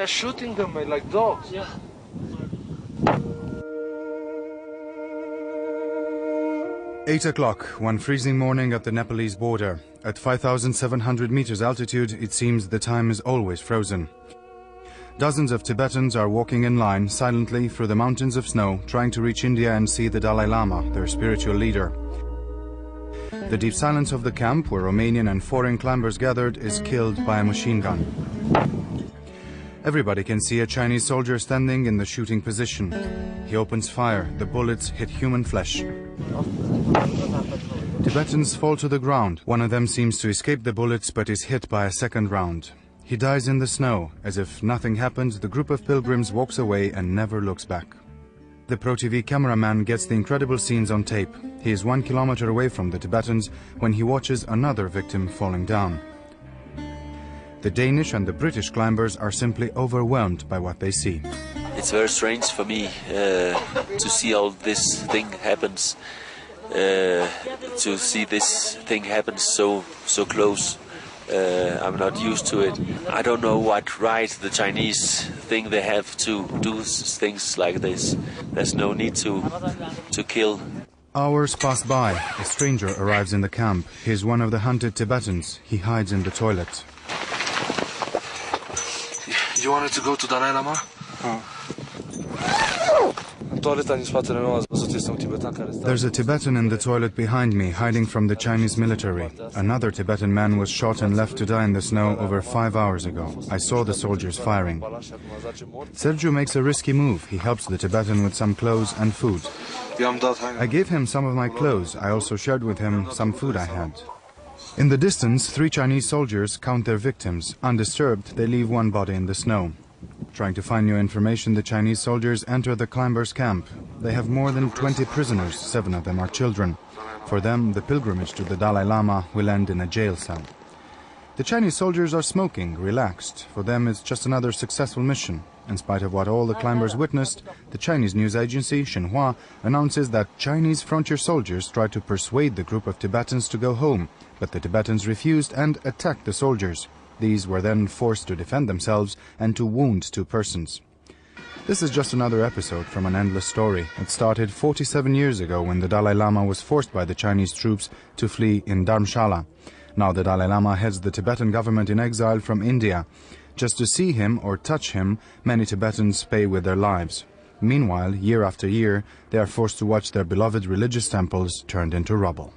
They're shooting them like dogs. Yeah. Eight o'clock, one freezing morning at the Nepalese border. At 5,700 meters altitude, it seems the time is always frozen. Dozens of Tibetans are walking in line silently through the mountains of snow, trying to reach India and see the Dalai Lama, their spiritual leader. The deep silence of the camp, where Romanian and foreign climbers gathered, is killed by a machine gun. Everybody can see a Chinese soldier standing in the shooting position. He opens fire. The bullets hit human flesh. Tibetans fall to the ground. One of them seems to escape the bullets but is hit by a second round. He dies in the snow. As if nothing happened, the group of pilgrims walks away and never looks back. The ProTV cameraman gets the incredible scenes on tape. He is 1 kilometer away from the Tibetans when he watches another victim falling down. The Danish and the British climbers are simply overwhelmed by what they see. It's very strange for me to see all this thing happens, to see this thing happen so close. I'm not used to it. I don't know what right the Chinese think they have to do things like this. There's no need to kill. Hours pass by. A stranger arrives in the camp. He is one of the hunted Tibetans. He hides in the toilet. You wanted to go to Dalai Lama? There's a Tibetan in the toilet behind me, hiding from the Chinese military. Another Tibetan man was shot and left to die in the snow over 5 hours ago. I saw the soldiers firing. Sergio makes a risky move. He helps the Tibetan with some clothes and food. I gave him some of my clothes. I also shared with him some food I had. In the distance, 3 Chinese soldiers count their victims. Undisturbed, they leave one body in the snow. Trying to find new information, the Chinese soldiers enter the climbers' camp. They have more than 20 prisoners, 7 of them are children. For them, the pilgrimage to the Dalai Lama will end in a jail cell. The Chinese soldiers are smoking, relaxed. For them, it's just another successful mission. In spite of what all the climbers witnessed, the Chinese news agency, Xinhua, announces that Chinese frontier soldiers tried to persuade the group of Tibetans to go home, but the Tibetans refused and attacked the soldiers. These were then forced to defend themselves and to wound 2 persons. This is just another episode from an endless story. It started 47 years ago when the Dalai Lama was forced by the Chinese troops to flee in Dharamshala. Now the Dalai Lama heads the Tibetan government in exile from India. Just to see him or touch him, many Tibetans pay with their lives. Meanwhile, year after year, they are forced to watch their beloved religious temples turned into rubble.